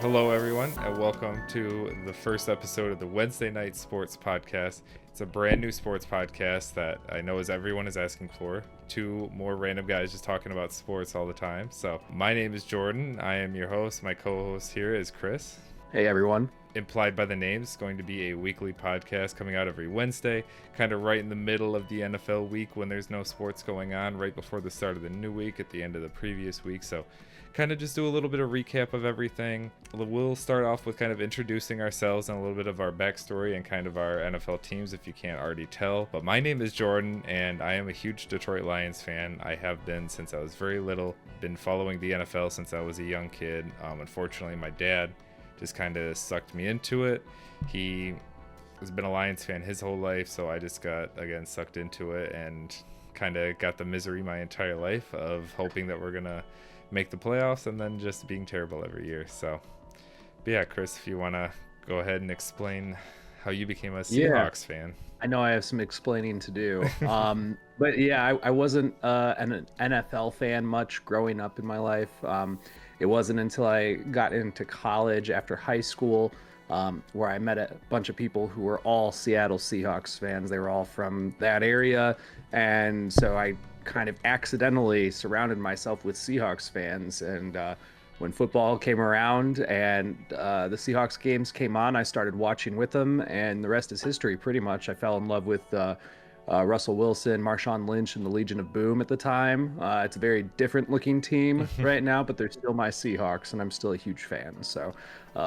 Hello, everyone, and welcome to the first episode of the Wednesday Night Sports Podcast. It's a brand new sports podcast that I know everyone is asking for. Two more random guys just talking about sports all the time. So, my name is Jordan. I am your host. My co-host here is Chris. Hey, everyone. Implied by the name, it's going to be a weekly podcast coming out every Wednesday, kind of right in the middle of the NFL week when there's no sports going on, right before the start of the new week at the end of the previous week. So kind of just do a little bit of recap of everything. We'll start off with kind of introducing ourselves and a little bit of our backstory and kind of our NFL teams, if you can't already tell. But my name is Jordan, and I am a huge Detroit Lions fan. I have been since I was very little, been following the NFL since I was a young kid. Unfortunately, my dad just kind of sucked me into it. He has been a Lions fan his whole life, so I just got, again, sucked into it and kind of got the misery my entire life of hoping that we're going to make the playoffs and then just being terrible every year. So, but yeah, Chris, if you want to go ahead and explain how you became a Seahawks fan. I know I have some explaining to do. But yeah, I wasn't an NFL fan much growing up in my life. It wasn't until I got into college after high school where I met a bunch of people who were all Seattle Seahawks fans. They were all from that area. And so I kind of accidentally surrounded myself with Seahawks fans. And when football came around and the Seahawks games came on, I started watching with them. And the rest is history, pretty much. I fell in love with Russell Wilson, Marshawn Lynch, and the Legion of Boom at the time. It's a very different looking team right now, but they're still my Seahawks, and I'm still a huge fan. So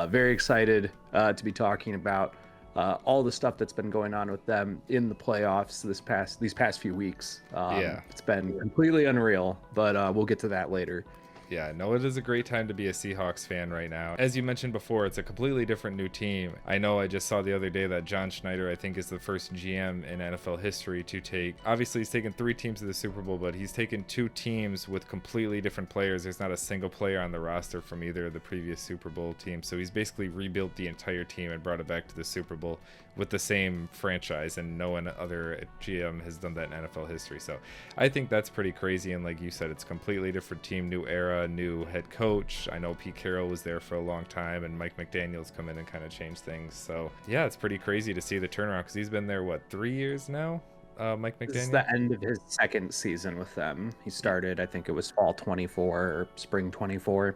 very excited to be talking about all the stuff that's been going on with them in the playoffs these past few weeks. It's been completely unreal, but we'll get to that later. Yeah, no, it is a great time to be a Seahawks fan right now. As you mentioned before, it's a completely different new team. I know I just saw the other day that John Schneider, I think, is the first GM in NFL history to take, obviously he's taken 3 teams to the Super Bowl, but he's taken 2 teams with completely different players. There's not a single player on the roster from either of the previous Super Bowl teams. So he's basically rebuilt the entire team and brought it back to the Super Bowl with the same franchise, and no one other GM has done that in NFL history. So I think that's pretty crazy. And like you said, it's a completely different team, new era, new head coach. I know Pete Carroll was there for a long time, and Mike McDaniel's come in and kind of changed things. So yeah, it's pretty crazy to see the turnaround because he's been there, 3 years now? Mike McDaniel? This is the end of his second season with them. He started, I think it was fall 24 or spring 24.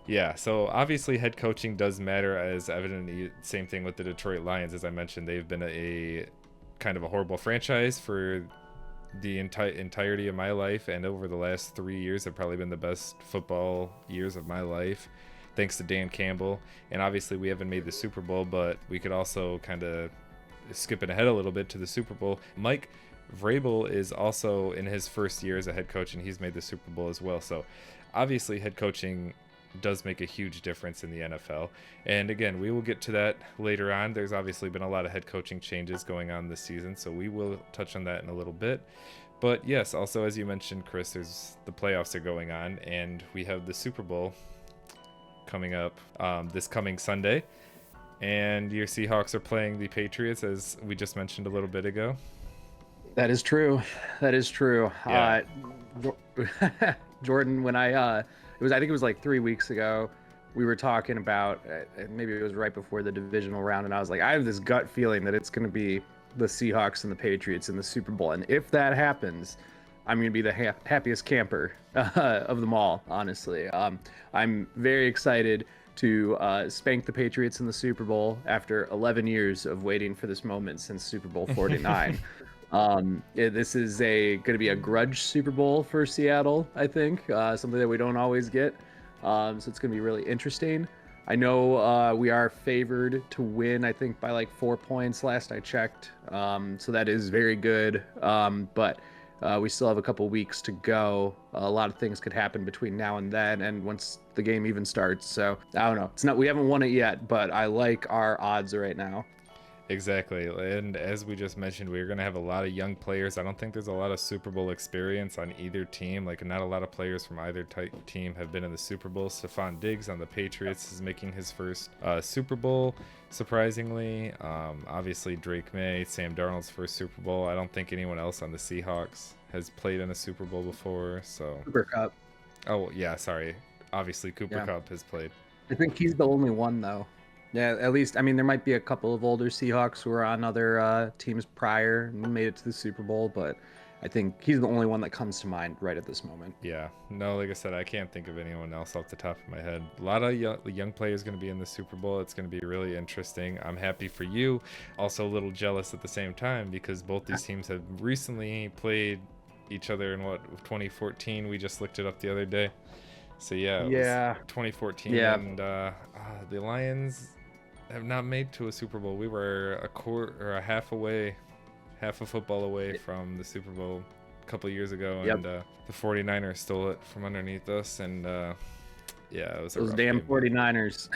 Yeah, so obviously head coaching does matter, as evident. Same thing with the Detroit Lions. As I mentioned, they've been a kind of a horrible franchise for the entirety of my life, and over the last 3 years have probably been the best football years of my life, thanks to Dan Campbell. And obviously we haven't made the Super Bowl, but we could also kind of skipping ahead a little bit to the Super Bowl. Mike Vrabel is also in his first year as a head coach, and he's made the Super Bowl as well. So obviously head coaching does make a huge difference in the NFL. And again, we will get to that later on. There's obviously been a lot of head coaching changes going on this season, so we will touch on that in a little bit. But yes, also as you mentioned, Chris, there's the playoffs are going on, and we have the Super Bowl coming up this coming Sunday. And your Seahawks are playing the Patriots, as we just mentioned a little bit ago. That is true. Yeah. Jordan, when I think it was like 3 weeks ago, we were talking about, maybe it was right before the divisional round, and I was like, I have this gut feeling that it's going to be the Seahawks and the Patriots in the Super Bowl. And if that happens, I'm going to be the happiest camper of them all, honestly. I'm very excited to spank the Patriots in the Super Bowl after 11 years of waiting for this moment since Super Bowl 49. This is going to be a grudge Super Bowl for Seattle, I think, something that we don't always get. So it's going to be really interesting. I know we are favored to win, I think, by like 4 points last I checked. So that is very good. But we still have a couple weeks to go. A lot of things could happen between now and then, and once the game even starts. So I don't know. We haven't won it yet, but I like our odds right now. Exactly. And as we just mentioned, we're going to have a lot of young players. I don't think there's a lot of Super Bowl experience on either team. Like, not a lot of players from either team have been in the Super Bowl. Stephon Diggs on the Patriots is making his first Super Bowl, surprisingly. Obviously, Drake May, Sam Darnold's first Super Bowl. I don't think anyone else on the Seahawks has played in a Super Bowl before. So Cooper Kupp. Oh, yeah, sorry. Obviously, Cooper Kupp has played. I think he's the only one though. Yeah, at least I mean there might be a couple of older Seahawks who were on other teams prior and made it to the Super Bowl, but I think he's the only one that comes to mind right at this moment. Yeah, no, like I said, I can't think of anyone else off the top of my head. A lot of young players going to be in the Super Bowl. It's going to be really interesting. I'm happy for you. Also, a little jealous at the same time because both these teams have recently played each other in 2014. We just looked it up the other day. So yeah, it was 2014, Yeah. and the Lions have not made to a Super Bowl. We were a quarter or a half away, half a football away from the Super Bowl a couple years ago, and the 49ers stole it from underneath us, and yeah, it was those damn game. 49ers.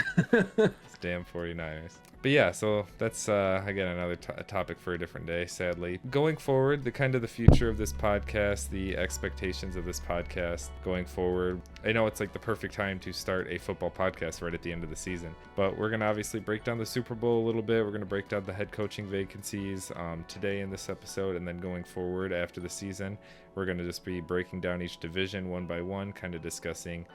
Those damn 49ers. But yeah, so that's again another topic for a different day, sadly. Going forward, the future of this podcast, the expectations of this podcast going forward. I know it's like the perfect time to start a football podcast right at the end of the season, but we're going to obviously break down the Super Bowl a little bit. We're going to break down the head coaching vacancies today in this episode, and then going forward after the season, we're going to just be breaking down each division one by one, kind of discussing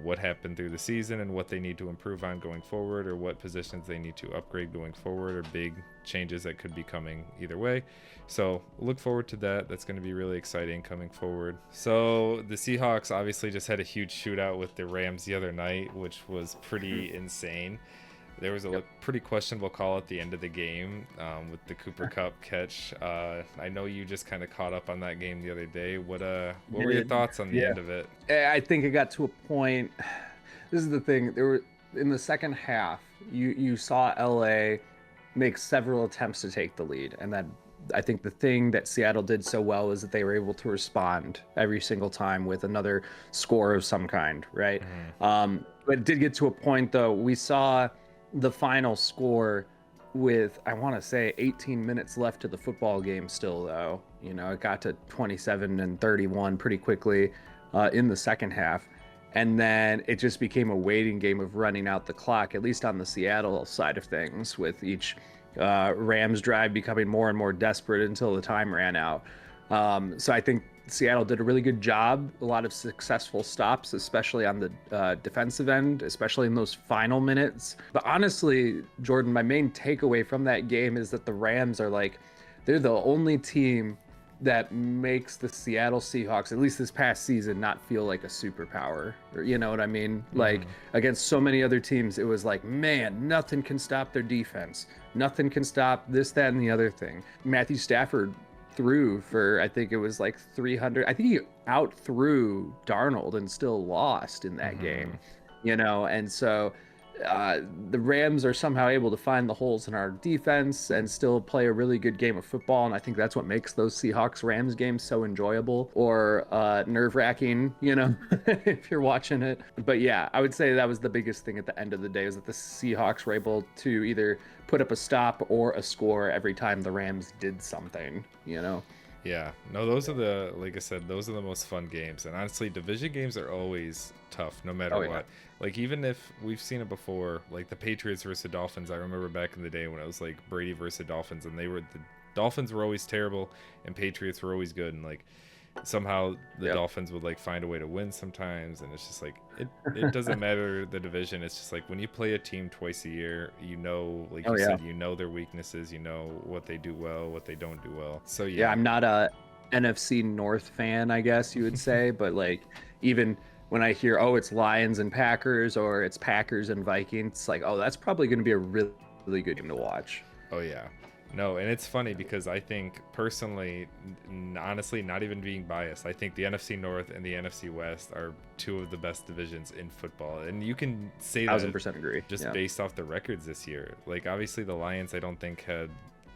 what happened through the season and what they need to improve on going forward, or what positions they need to upgrade going forward, or big changes that could be coming either way. So look forward to that. That's going to be really exciting coming forward. So the Seahawks obviously just had a huge shootout with the Rams the other night, which was pretty insane. There was a pretty questionable call at the end of the game with the Cooper Kupp catch. I know you just kind of caught up on that game the other day. What were your thoughts on the end of it? I think it got to a point. This is the thing. There were in the second half, you saw LA make several attempts to take the lead, and that I think the thing that Seattle did so well is that they were able to respond every single time with another score of some kind, right? Mm-hmm. But it did get to a point though. We saw the final score with, I want to say, 18 minutes left to the football game still, though. You know, it got to 27 and 31 pretty quickly in the second half. And then it just became a waiting game of running out the clock, at least on the Seattle side of things, with each Rams drive becoming more and more desperate until the time ran out. So I think Seattle did a really good job, a lot of successful stops, especially on the defensive end, especially in those final minutes. But honestly, Jordan, my main takeaway from that game is that the Rams are they're the only team that makes the Seattle Seahawks, at least this past season, not feel like a superpower. Or, you know what I mean? Mm-hmm. Like against so many other teams, it was like, man, nothing can stop their defense. Nothing can stop this, that, and the other thing. Matthew Stafford threw for, I think it was like 300. I think he outthrew Darnold and still lost in that game, you know? And so the Rams are somehow able to find the holes in our defense and still play a really good game of football. And I think that's what makes those Seahawks-Rams games so enjoyable or nerve-wracking, you know, if you're watching it. But yeah, I would say that was the biggest thing at the end of the day, is that the Seahawks were able to either put up a stop or a score every time the Rams did something, you know? Yeah, no, those are like I said, those are the most fun games. And honestly, division games are always tough, no matter what. Like, even if we've seen it before, like the Patriots versus the Dolphins, I remember back in the day when it was like Brady versus the Dolphins, and the Dolphins were always terrible and Patriots were always good. And like, somehow the Dolphins would like find a way to win sometimes, and it's just like it doesn't matter the division. It's just like when you play a team twice a year, you know, like you said, you know their weaknesses, you know what they do well, what they don't do well. So yeah, I'm not a NFC North fan, I guess you would say, but like even when I hear, oh, it's Lions and Packers, or it's Packers and Vikings, it's like, oh, that's probably going to be a really, really good game to watch. Oh yeah. No, and it's funny because I think personally, honestly, not even being biased, I think the NFC North and the NFC West are two of the best divisions in football. And you can say that 1000% agree. Just based off the records this year. Like, obviously, the Lions, I don't think had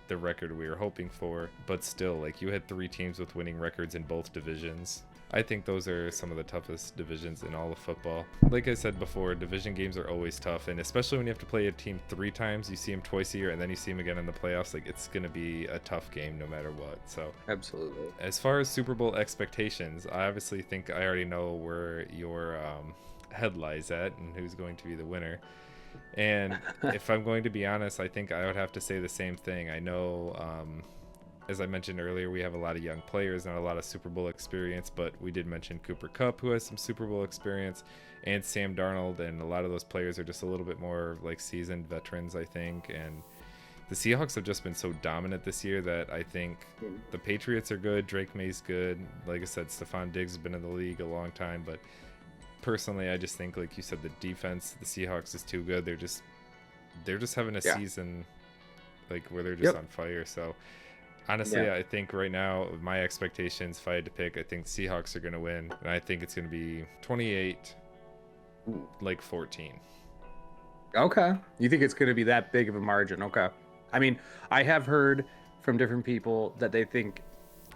the record we were hoping for, but still, like, you had 3 teams with winning records in both divisions. I think those are some of the toughest divisions in all of football. Like I said before, division games are always tough, and especially when you have to play a team 3 times, you see them twice a year, and then you see them again in the playoffs. Like, it's going to be a tough game no matter what. So absolutely. As far as Super Bowl expectations, I obviously think I already know where your head lies at and who's going to be the winner. And if I'm going to be honest, I think I would have to say the same thing. I know as I mentioned earlier, we have a lot of young players, not a lot of Super Bowl experience, but we did mention Cooper Kupp, who has some Super Bowl experience, and Sam Darnold, and a lot of those players are just a little bit more like seasoned veterans, I think. And the Seahawks have just been so dominant this year that I think the Patriots are good, Drake May's good. Like I said, Stephon Diggs has been in the league a long time, but personally, I just think, like you said, the defense, the Seahawks is too good. They're just having a season like where they're just on fire. So honestly, I think right now my expectations, if I had to pick, I think the Seahawks are going to win, and I think it's going to be 28 like 14. Okay. You think it's going to be that big of a margin? Okay. I mean, I have heard from different people that they think,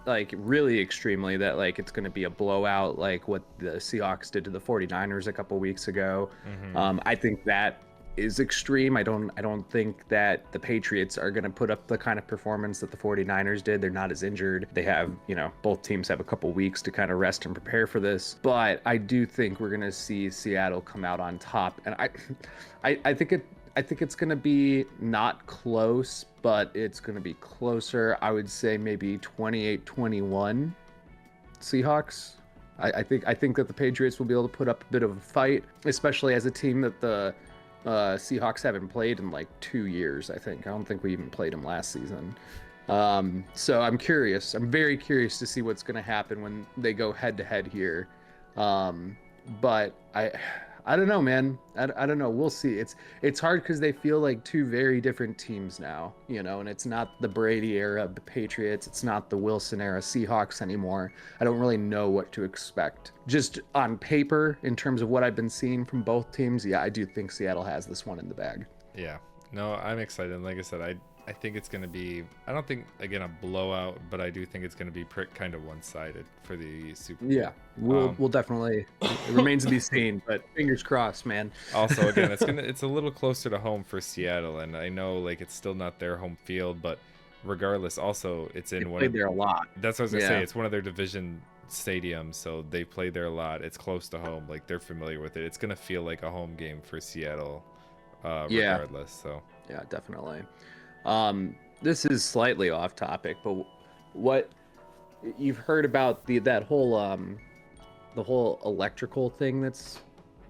like, really extremely, that like it's going to be a blowout, like what the Seahawks did to the 49ers a couple weeks ago. I think that is extreme. I don't think that the Patriots are going to put up the kind of performance that the 49ers did. They're not as injured. They have, both teams have a couple weeks to kind of rest and prepare for this. But I do think we're going to see Seattle come out on top. And I think it's going to be not close, but it's going to be closer. I would say maybe 28-21 Seahawks. I think that the Patriots will be able to put up a bit of a fight, especially as a team that the Seahawks haven't played in like 2 years. I don't think we even played them last season. So I'm curious. I'm very curious to see what's going to happen when they go head to head here. But I don't know, man. I don't know. We'll see. It's hard because they feel like two very different teams now, and it's not the Brady era of the Patriots. It's not the Wilson era Seahawks anymore. I don't really know what to expect. Just on paper, in terms of what I've been seeing from both teams, yeah, I do think Seattle has this one in the bag. Yeah. No, I'm excited. Like I said, I think it's going to be, I don't think, again, a blowout, but I do think it's going to be kind of one-sided for the Super Bowl. Yeah, we'll definitely, it remains to be seen, but fingers crossed, man. Also, again, it's a little closer to home for Seattle, and I know like it's still not their home field, but regardless, also it's in played there a lot. That's what I was going to say. It's one of their division stadiums, so they played there a lot. It's close to home, like they're familiar with it. It's going to feel like a home game for Seattle, regardless. So yeah, definitely. This is slightly off topic, but what you've heard about the whole electrical thing that's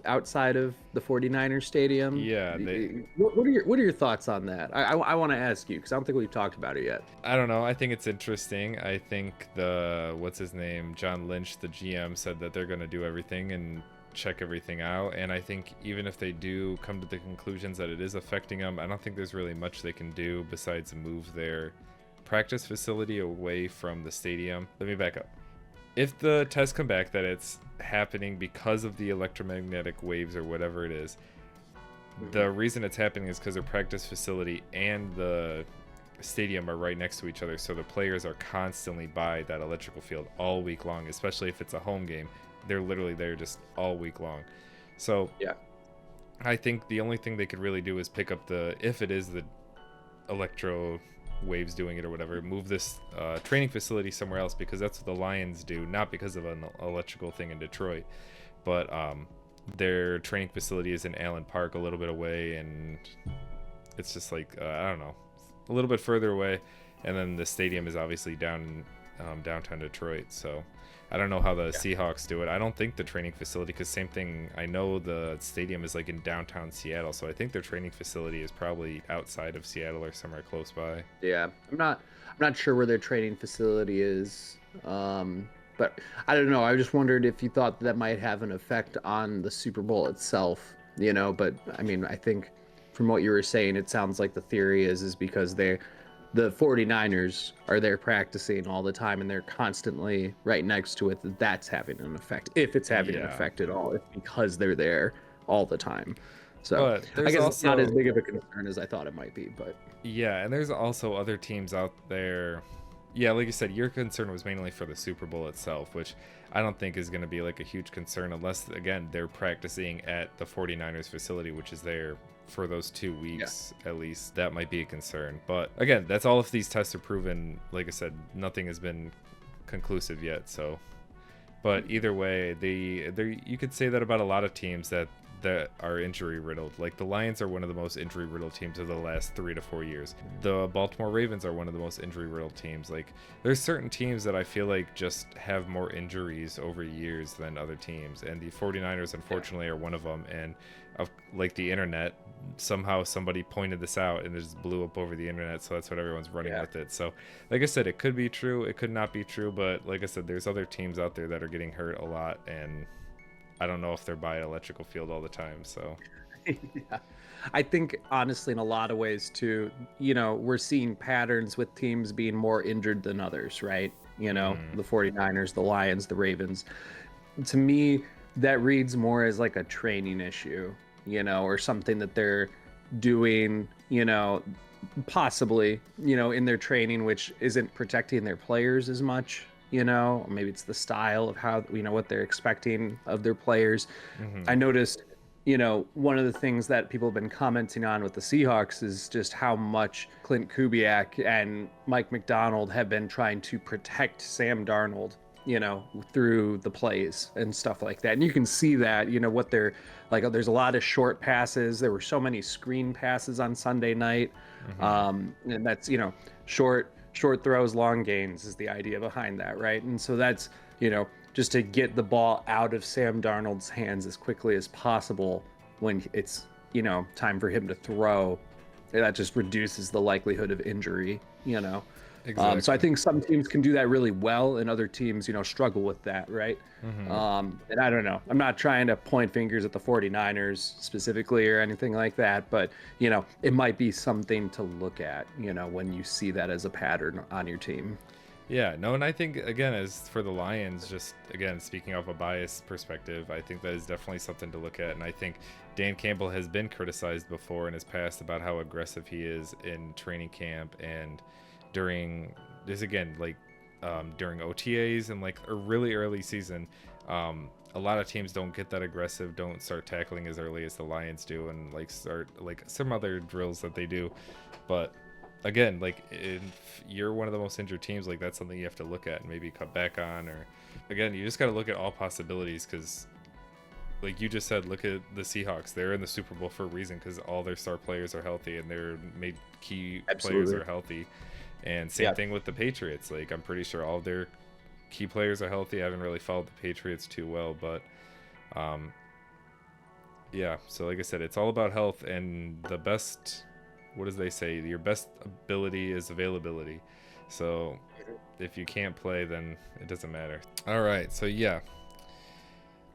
outside of the 49ers stadium? Yeah. What are your thoughts on that? I want to ask you because I don't think we've talked about it yet. I don't know. I think it's interesting. I think what's his name, John Lynch, the GM, said that they're going to do everything and check everything out, and I think even if they do come to the conclusions that it is affecting them, I don't think there's really much they can do besides move their practice facility away from the stadium. Let me back up. If the tests come back that it's happening because of the electromagnetic waves or whatever it is, the reason it's happening is because their practice facility and the stadium are right next to each other, so the players are constantly by that electrical field all week long, especially if it's a home game. They're literally there just all week long. So yeah, I think the only thing they could really do is pick up if it is the electro waves doing it or whatever, move this training facility somewhere else, because that's what the Lions do, not because of an electrical thing in Detroit, but their training facility is in Allen Park, a little bit away, and it's just like I don't know, a little bit further away, and then the stadium is obviously downtown Detroit. So I don't know how the Seahawks do it. I don't think the training facility, because same thing, I know the stadium is like in downtown Seattle, so I think their training facility is probably outside of Seattle or somewhere close by. Yeah, I'm not sure where their training facility is, but I don't know. I just wondered if you thought that might have an effect on the Super Bowl itself, but I mean, I think from what you were saying, it sounds like the theory is because the 49ers are there practicing all the time and they're constantly right next to it. That's having an effect, if it's having an effect at all. It's because they're there all the time. So I guess it's not as big of a concern as I thought it might be. But yeah, and there's also other teams out there. Yeah, like you said, your concern was mainly for the Super Bowl itself, which I don't think is going to be like a huge concern unless, again, they're practicing at the 49ers facility, which is there for those 2 weeks at least. That might be a concern, but again, that's all if these tests are proven. Like I said, nothing has been conclusive yet, so but either way, you could say that about a lot of teams, that that are injury riddled. Like the Lions are one of the most injury riddled teams of the last 3 to 4 years. The Baltimore Ravens are one of the most injury riddled teams. Like there's certain teams that I feel like just have more injuries over years than other teams, and the 49ers unfortunately are one of them. And like the internet, somehow somebody pointed this out and it just blew up over the internet, so that's what everyone's running with it. So like I said, it could be true, it could not be true, but like I said, there's other teams out there that are getting hurt a lot, and I don't know if they're by an electrical field all the time. So Yeah. I think honestly, in a lot of ways too, we're seeing patterns with teams being more injured than others, right? The 49ers, the Lions, the Ravens. To me, that reads more as like a training issue, or something that they're doing, possibly, in their training, which isn't protecting their players as much. Maybe it's the style of how, what they're expecting of their players. I noticed, one of the things that people have been commenting on with the Seahawks is just how much Clint Kubiak and Mike McDonald have been trying to protect Sam Darnold, through the plays and stuff like that. And you can see that, what they're like, there's a lot of short passes. There were so many screen passes on Sunday night. And that's, short throws, long gains is the idea behind that, right? And so that's, just to get the ball out of Sam Darnold's hands as quickly as possible when it's, time for him to throw. That just reduces the likelihood of injury, exactly. So I think some teams can do that really well, and other teams, struggle with that, right? And I don't know. I'm not trying to point fingers at the 49ers specifically or anything like that, but, it might be something to look at, when you see that as a pattern on your team. Yeah, no, and I think, again, as for the Lions, just, again, speaking of a biased perspective, I think that is definitely something to look at. And I think Dan Campbell has been criticized before in his past about how aggressive he is in training camp and during this, again, like during OTAs and like a really early season. A lot of teams don't get that aggressive, don't start tackling as early as the Lions do, and like start like some other drills that they do. But again, like if you're one of the most injured teams, like that's something you have to look at and maybe cut back on. Or again, you just got to look at all possibilities, because like you just said, look at the Seahawks. They're in the Super Bowl for a reason, because all their star players are healthy and their key players are healthy. And same thing with the Patriots. Like I'm pretty sure all of their key players are healthy. I haven't really followed the Patriots too well, but yeah, so like I said, it's all about health, and the best, what does they say, your best ability is availability. So if you can't play, then it doesn't matter. All right, so yeah,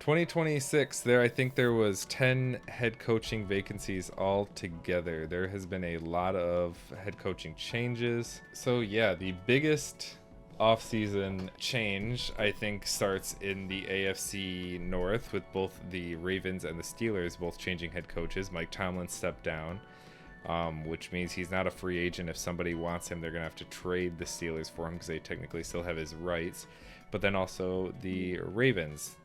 2026, I think there was 10 head coaching vacancies altogether. There has been a lot of head coaching changes. So yeah, the biggest offseason change, I think, starts in the AFC North, with both the Ravens and the Steelers both changing head coaches. Mike Tomlin stepped down, which means he's not a free agent. If somebody wants him, they're going to have to trade the Steelers for him, because they technically still have his rights. But then also the Ravens,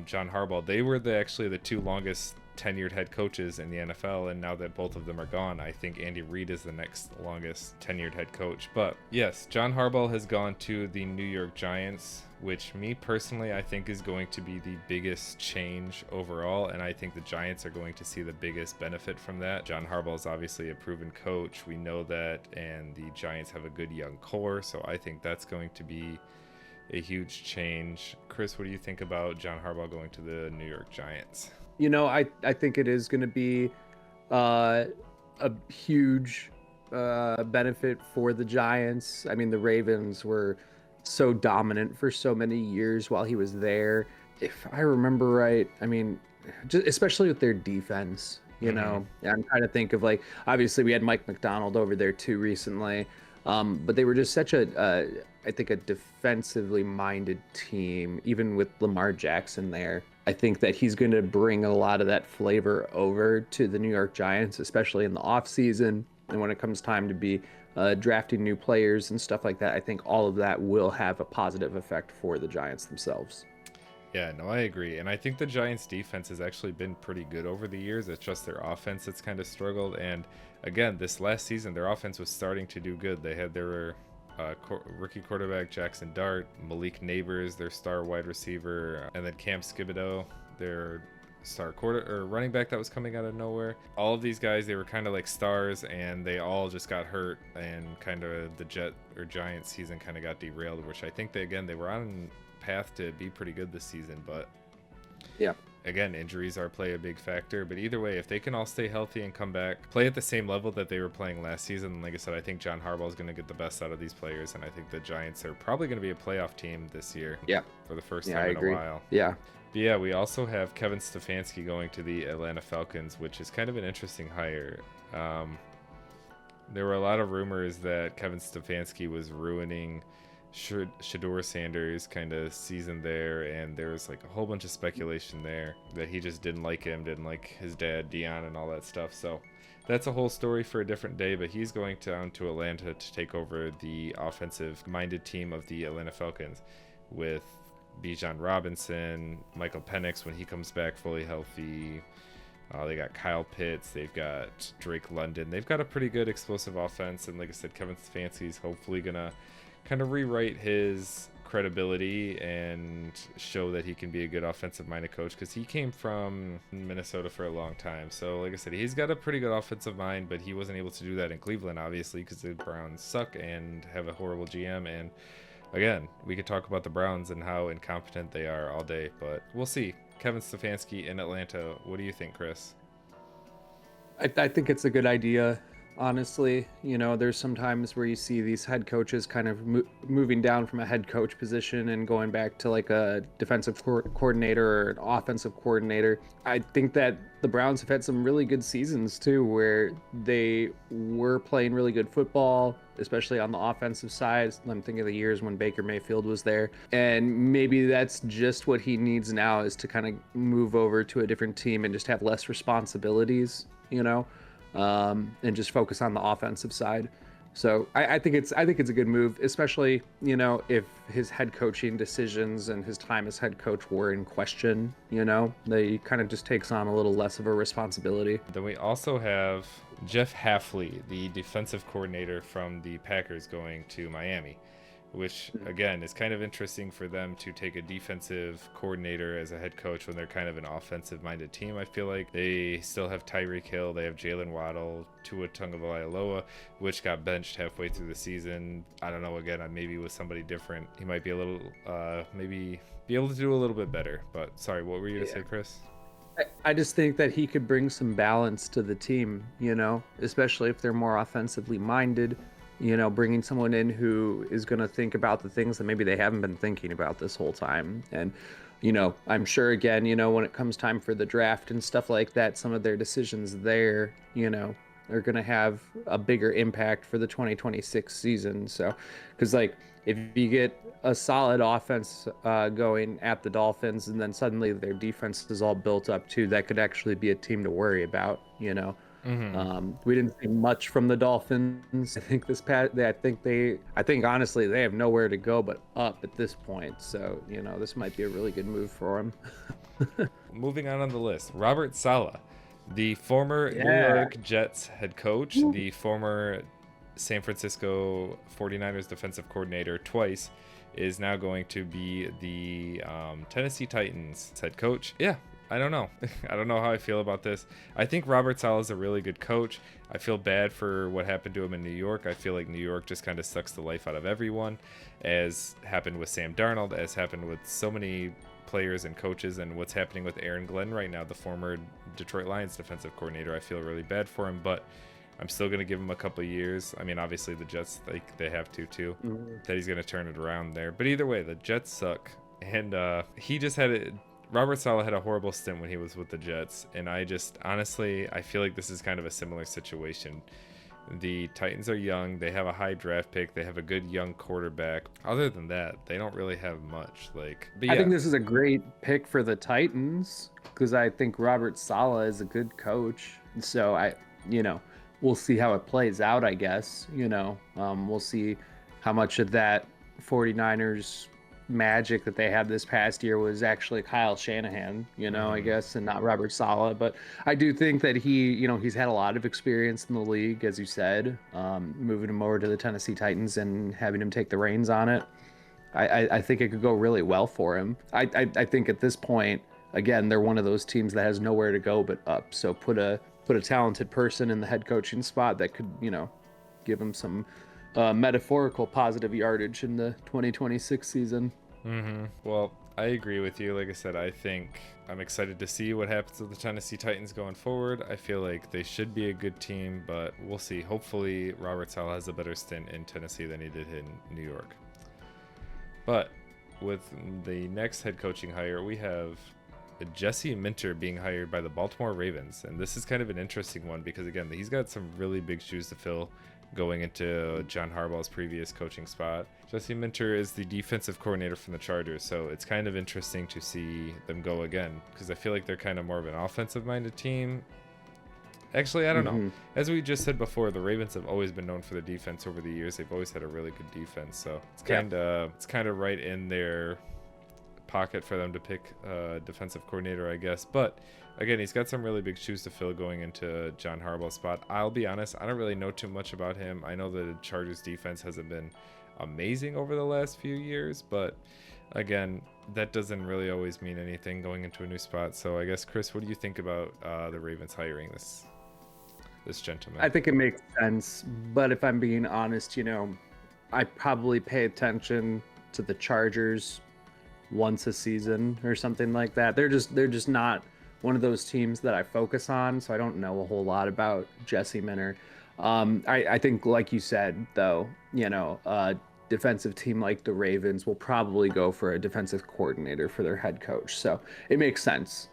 John Harbaugh, they were actually the two longest tenured head coaches in the NFL, and now that both of them are gone, I think Andy Reid is the next longest tenured head coach. But yes, John Harbaugh has gone to the New York Giants, which me personally I think is going to be the biggest change overall, and I think the Giants are going to see the biggest benefit from that. John Harbaugh is obviously a proven coach, we know that, and the Giants have a good young core, so I think that's going to be a huge change. Chris, what do you think about John Harbaugh going to the New York Giants? I think it is going to be a huge benefit for the Giants. I mean, the Ravens were so dominant for so many years while he was there. If I remember right, I mean, just especially with their defense, I'm trying to think of, like, obviously we had Mike McDonald over there too recently. But they were just such I think a defensively minded team, even with Lamar Jackson there. I think that he's going to bring a lot of that flavor over to the New York Giants, especially in the offseason. And when it comes time to be drafting new players and stuff like that, I think all of that will have a positive effect for the Giants themselves. Yeah, no, I agree. And I think the Giants defense has actually been pretty good over the years. It's just their offense that's kind of struggled. And again, this last season, their offense was starting to do good. They had their rookie quarterback, Jackson Dart, Malik Neighbors, their star wide receiver, and then Cam Skibido, their star quarter or running back that was coming out of nowhere. All of these guys, they were kind of like stars, and they all just got hurt, and kind of the Giants season kind of got derailed, which I think they were on path to be pretty good this season, but Yeah. again, injuries play a big factor. But either way, if they can all stay healthy and come back, play at the same level that they were playing last season, like I said, I think John Harbaugh is going to get the best out of these players, and I think the Giants are probably going to be a playoff team this year. Yeah. For the first Yeah, time I in agree. a while. Yeah. But yeah, we also have Kevin Stefanski going to the Atlanta Falcons, which is kind of an interesting hire. There were a lot of rumors that Kevin Stefanski was ruining Shedeur Sanders' kind of season there, and there was like a whole bunch of speculation there that he just didn't like him, didn't like his dad Dion, and all that stuff. So that's a whole story for a different day. But he's going down to Atlanta to take over the offensive-minded team of the Atlanta Falcons with Bijan Robinson, Michael Penix when he comes back fully healthy. They got Kyle Pitts. They've got Drake London. They've got a pretty good explosive offense. And like I said, Kevin Stefanski is hopefully going to kind of rewrite his credibility and show that he can be a good offensive-minded coach, because he came from Minnesota for a long time. So like I said, he's got a pretty good offensive mind, but he wasn't able to do that in Cleveland, obviously, because the Browns suck and have a horrible GM. And again, we could talk about the Browns and how incompetent they are all day, but we'll see. Kevin Stefanski in Atlanta. What do you think, Chris? I think it's a good idea, honestly. You know, there's some times where you see these head coaches kind of moving down from a head coach position and going back to like a defensive coordinator or an offensive coordinator. I think that the Browns have had some really good seasons too, where they were playing really good football, especially on the offensive side. I'm thinking of the years when Baker Mayfield was there. And maybe that's just what he needs now, is to kind of move over to a different team and just have less responsibilities, you know, and just focus on the offensive side. So I think it's a good move, especially, you know, if his head coaching decisions and his time as head coach were in question. You know, they kind of just takes on a little less of a responsibility. Then we also have Jeff Hafley, the defensive coordinator from the Packers, going to Miami, which again is kind of interesting for them to take a defensive coordinator as a head coach when they're kind of an offensive-minded team. I feel like they still have Tyreek Hill, they have Jalen Waddle, Tua Tagovailoa, which got benched halfway through the season. I don't know, again, maybe with somebody different, he might be a little, maybe be able to do a little bit better. But sorry, what were you gonna say, Chris? I just think that he could bring some balance to the team, you know, especially if they're more offensively minded. You know, bringing someone in who is going to think about the things that maybe they haven't been thinking about this whole time. And, you know, I'm sure, again, you know, when it comes time for the draft and stuff like that, some of their decisions there, you know, are going to have a bigger impact for the 2026 season. So, because, like, if you get a solid offense going at the Dolphins and then suddenly their defense is all built up too, that could actually be a team to worry about, you know. We didn't see much from the Dolphins. I think I think honestly they have nowhere to go but up at this point. So, you know, this might be a really good move for them. Moving on the list, Robert Saleh, the former New York Jets head coach, the former San Francisco 49ers defensive coordinator twice, is now going to be the Tennessee Titans head coach. Yeah, I don't know. I don't know how I feel about this. I think Robert Saleh is a really good coach. I feel bad for what happened to him in New York. I feel like New York just kind of sucks the life out of everyone, as happened with Sam Darnold, as happened with so many players and coaches, and what's happening with Aaron Glenn right now, the former Detroit Lions defensive coordinator. I feel really bad for him, but I'm still going to give him a couple of years. I mean, obviously the Jets, they have to too, that he's going to turn it around there. But either way, the Jets suck. And he just had it. Robert Saleh had a horrible stint when he was with the Jets, and I feel like this is kind of a similar situation. The Titans are young, they have a high draft pick, they have a good young quarterback. Other than that, they don't really have much. I think this is a great pick for the Titans because I think Robert Saleh is a good coach. So we'll see how it plays out, I guess. We'll see how much of that 49ers magic that they had this past year was actually Kyle Shanahan, I guess, and not Robert Saleh. But I do think that he's had a lot of experience in the league, as you said, moving him over to the Tennessee Titans and having him take the reins on it. I think it could go really well for him. I think at this point, again, they're one of those teams that has nowhere to go but up. So put a talented person in the head coaching spot that could, give them some metaphorical positive yardage in the 2026 season. Well, I agree with you. Like I said, I think I'm excited to see what happens with the Tennessee Titans going forward. I feel like they should be a good team, but we'll see. Hopefully, Robert Saleh has a better stint in Tennessee than he did in New York. But with the next head coaching hire, we have Jesse Minter being hired by the Baltimore Ravens. And this is kind of an interesting one because, again, he's got some really big shoes to fill going into John Harbaugh's previous coaching spot. Jesse Minter is the defensive coordinator from the Chargers, so it's kind of interesting to see them go again because I feel like they're kind of more of an offensive-minded team. Actually, I don't know. As we just said before, the Ravens have always been known for the defense over the years. They've always had a really good defense, so it's kind of right in their pocket for them to pick a defensive coordinator, I guess. But again, he's got some really big shoes to fill going into John Harbaugh's spot. I'll be honest, I don't really know too much about him. I know the Chargers defense hasn't been amazing over the last few years, but again, that doesn't really always mean anything going into a new spot. So I guess, Chris, what do you think about the Ravens hiring this gentleman? I think it makes sense, but if I'm being honest, I probably pay attention to the Chargers once a season or something like that. They're just not one of those teams that I focus on, so I don't know a whole lot about Jesse Minter. I think, like you said, though, defensive team like the Ravens will probably go for a defensive coordinator for their head coach. So it makes sense.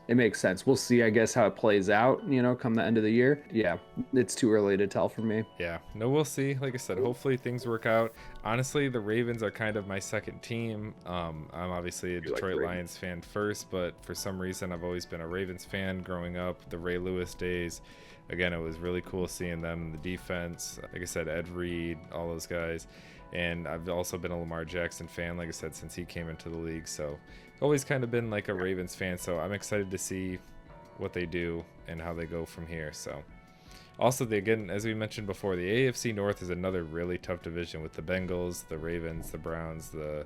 We'll see, I guess, how it plays out, come the end of the year. Yeah, it's too early to tell for me. Yeah, no, we'll see. Like I said, hopefully things work out. Honestly, the Ravens are kind of my second team. I'm obviously a Detroit Lions fan first, but for some reason I've always been a Ravens fan growing up, the Ray Lewis days. Again, it was really cool seeing them, the defense. Like I said, Ed Reed, all those guys. And I've also been a Lamar Jackson fan, like I said, since he came into the league. So always kind of been like a Ravens fan. So I'm excited to see what they do and how they go from here. So also, again, as we mentioned before, the AFC North is another really tough division with the Bengals, the Ravens, the Browns, the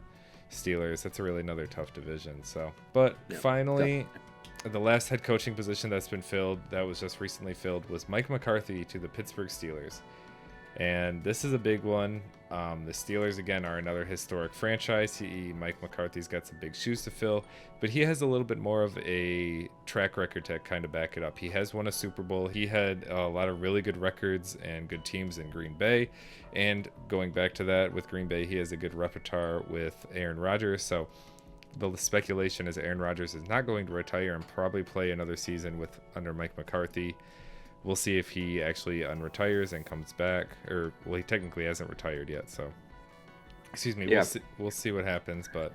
Steelers. That's really another tough division. So, but finally, the last head coaching position that's been filled, that was just recently filled, was Mike McCarthy to the Pittsburgh Steelers. And this is a big one. The Steelers, again, are another historic franchise. Mike McCarthy's got some big shoes to fill, but he has a little bit more of a track record to kind of back it up. He has won a Super Bowl. He had a lot of really good records and good teams in Green Bay. And going back to that, with Green Bay, he has a good repertoire with Aaron Rodgers. So the speculation is Aaron Rodgers is not going to retire and probably play another season under Mike McCarthy. We'll see if he actually unretires and comes back, or well, he technically hasn't retired yet. So, excuse me. Yeah. We'll see what happens. But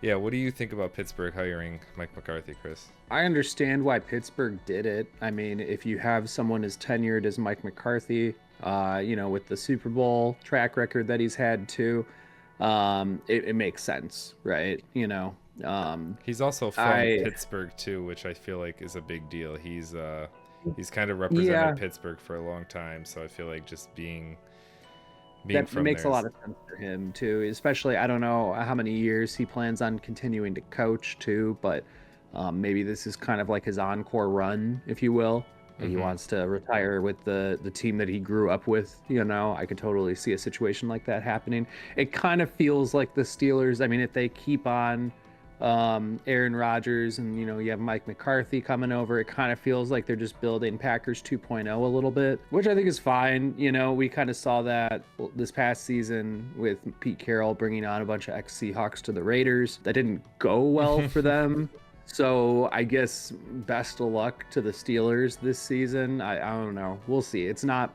yeah, what do you think about Pittsburgh hiring Mike McCarthy, Chris? I understand why Pittsburgh did it. I mean, if you have someone as tenured as Mike McCarthy, with the Super Bowl track record that he's had too, it makes sense, right? He's also from Pittsburgh too, which I feel like is a big deal. He's kind of represented Pittsburgh for a long time, so I feel like just being that from makes a lot of sense for him too. Especially, I don't know how many years he plans on continuing to coach too, but maybe this is kind of like his encore run, if you will. He wants to retire with the team that he grew up with. I could totally see a situation like that happening. It kind of feels like the Steelers. I mean, if they keep on Aaron Rodgers and you have Mike McCarthy coming over, it kind of feels like they're just building Packers 2.0 a little bit, which I think is fine. We kind of saw that this past season with Pete Carroll bringing on a bunch of ex-Seahawks to the Raiders. That didn't go well for them. So I guess best of luck to the Steelers this season. I don't know. We'll see. It's not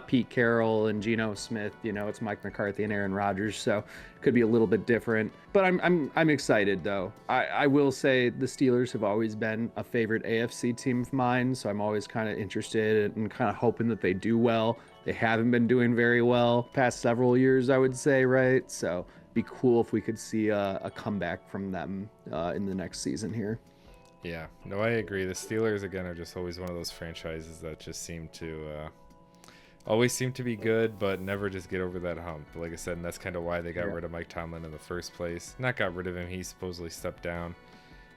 Pete Carroll and Geno Smith. It's Mike McCarthy and Aaron Rodgers. So it could be a little bit different. But I'm excited though. I will say the Steelers have always been a favorite AFC team of mine. So I'm always kind of interested and kind of hoping that they do well. They haven't been doing very well past several years, I would say, right? So be cool if we could see a comeback from them in the next season here. Yeah, no, I agree. The Steelers, again, are just always one of those franchises that just always seem to be good, but never just get over that hump. Like I said, and that's kind of why they got rid of Mike Tomlin in the first place. Not got rid of him, he supposedly stepped down.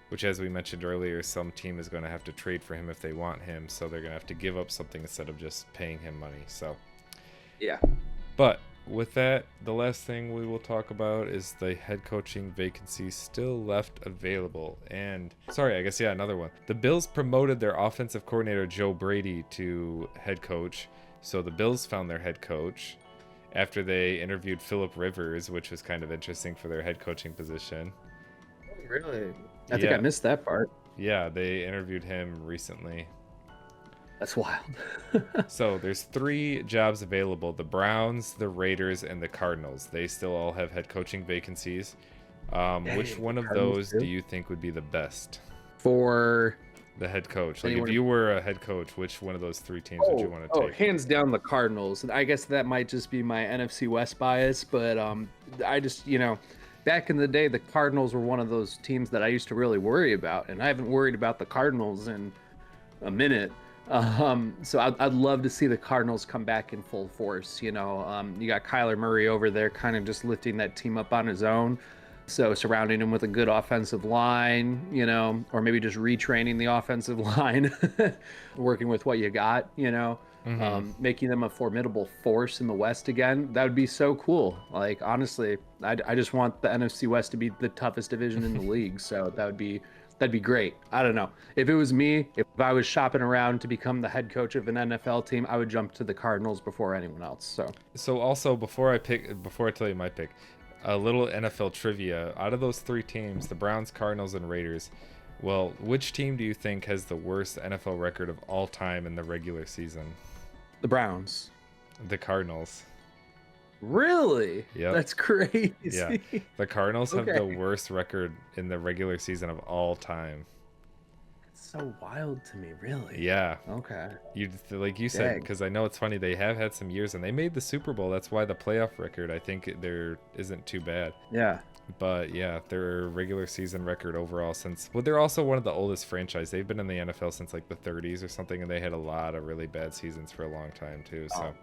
which, as we mentioned earlier, some team is going to have to trade for him if they want him. So they're going to have to give up something instead of just paying him money. So, Yeah. but with that, the last thing we will talk about is the head coaching vacancy still left available. And another one. The Bills promoted their offensive coordinator Joe Brady to head coach. So the Bills found their head coach after they interviewed Philip Rivers, which was kind of interesting for their head coaching position. Really? I think I missed that part. Yeah, they interviewed him recently. That's wild. So there's 3 jobs available: the Browns, the Raiders, and the Cardinals. They still all have head coaching vacancies. Which one of those do you think would be the best For the head coach? Like, if you were a head coach, which one of those 3 teams would you want to take? Hands down the Cardinals. I guess that might just be my NFC West bias, but I just, back in the day, the Cardinals were one of those teams that I used to really worry about, and I haven't worried about the Cardinals in a minute. So I'd love to see the Cardinals come back in full force. You got Kyler Murray over there kind of just lifting that team up on his own. So surrounding him with a good offensive line, or maybe just retraining the offensive line, working with what you got, making them a formidable force in the West again. That would be so cool. Like, honestly, I just want the NFC West to be the toughest division in the league. So that'd be great. I don't know. If it was me, if I was shopping around to become the head coach of an NFL team, I would jump to the Cardinals before anyone else. So also, before I tell you my pick, a little NFL trivia. Out of those 3 teams, the Browns, Cardinals, and Raiders, well, which team do you think has the worst NFL record of all time in the regular season? The Browns. The Cardinals. Really? Yeah. That's crazy. Yeah. The Cardinals have the worst record in the regular season of all time. It's so wild to me, really. Yeah. Okay. Like you said, because I know it's funny, they have had some years and they made the Super Bowl. That's why the playoff record, I think there isn't too bad. Yeah. But yeah, their regular season record overall they're also one of the oldest franchise. They've been in the NFL since like the 30s or something, and they had a lot of really bad seasons for a long time too. So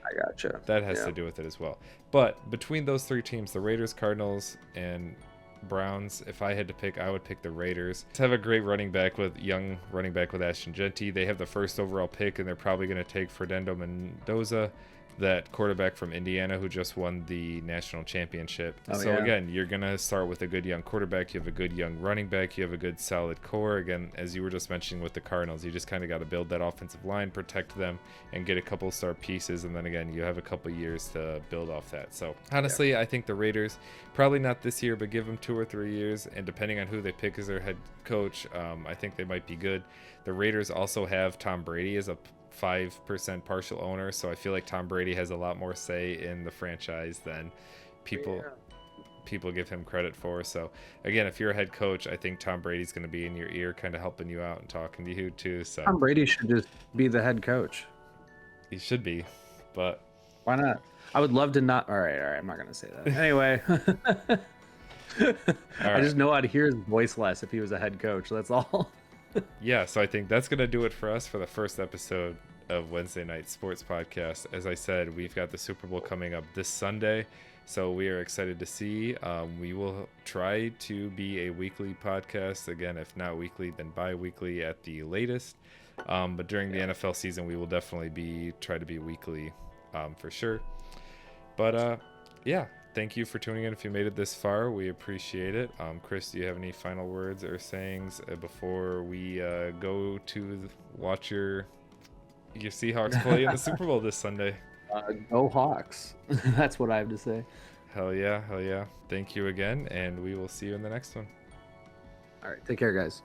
I gotcha. That has to do with it as well. But between those 3 teams, the Raiders, Cardinals, and Browns, if I had to pick, I would pick the Raiders. They have a great young running back with Ashton Jeanty. They have the first overall pick, and they're probably going to take Fernando Mendoza, that quarterback from Indiana who just won the national championship. Again, you're going to start with a good young quarterback. You have a good young running back. You have a good solid core. Again, as you were just mentioning with the Cardinals, you just kind of got to build that offensive line, protect them, and get a couple star pieces. And then again, you have a couple years to build off that. So honestly, I think the Raiders, probably not this year, but give them 2 or 3 years. And depending on who they pick as their head coach, I think they might be good. The Raiders also have Tom Brady as a 5% partial owner, so I feel like Tom Brady has a lot more say in the franchise than people give him credit for. So again, if you're a head coach, I think Tom Brady's going to be in your ear, kind of helping you out and talking to you too. So Tom Brady should just be the head coach. He should be, but why not? I would love to not. All right, I'm not going to say that. Anyway. I just know I'd hear his voice less if he was a head coach. That's all. Yeah, so I think that's going to do it for us for the first episode of Wednesday Night Sports Podcast. As I said, we've got the Super Bowl coming up this Sunday, so we are excited to see. We will try to be a weekly podcast. Again, if not weekly, then bi-weekly at the latest. But during the NFL season, we will definitely try to be weekly for sure. But yeah. Thank you for tuning in. If you made it this far, we appreciate it. Chris, do you have any final words or sayings before we go to watch your Seahawks play in the Super Bowl this Sunday? Go Hawks. That's what I have to say. Hell yeah. Thank you again, and we will see you in the next one. All right. Take care, guys.